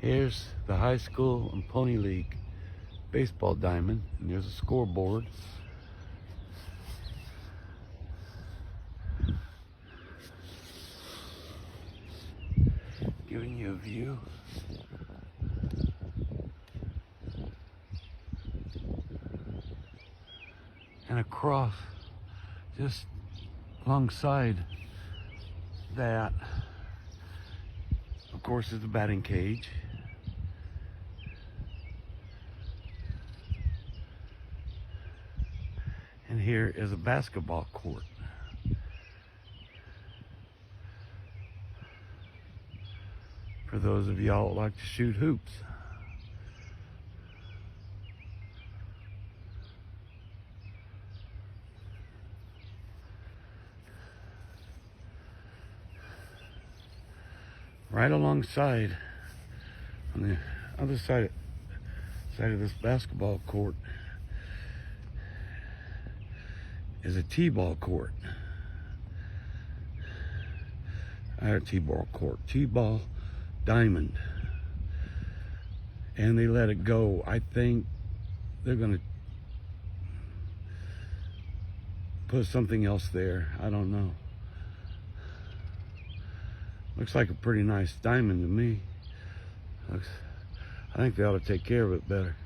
Here's the high school and pony league baseball diamond, and there's a scoreboard. Giving you a view. And across, just alongside that, of course, is the batting cage. And here is a basketball court. For those of y'all that like to shoot hoops. Right alongside, on the other side of this basketball court, is a t-ball court. T-ball court, t-ball diamond. And they let it go. I think they're gonna put something else there. I don't know. Looks like a pretty nice diamond to me. I think they ought to take care of it better.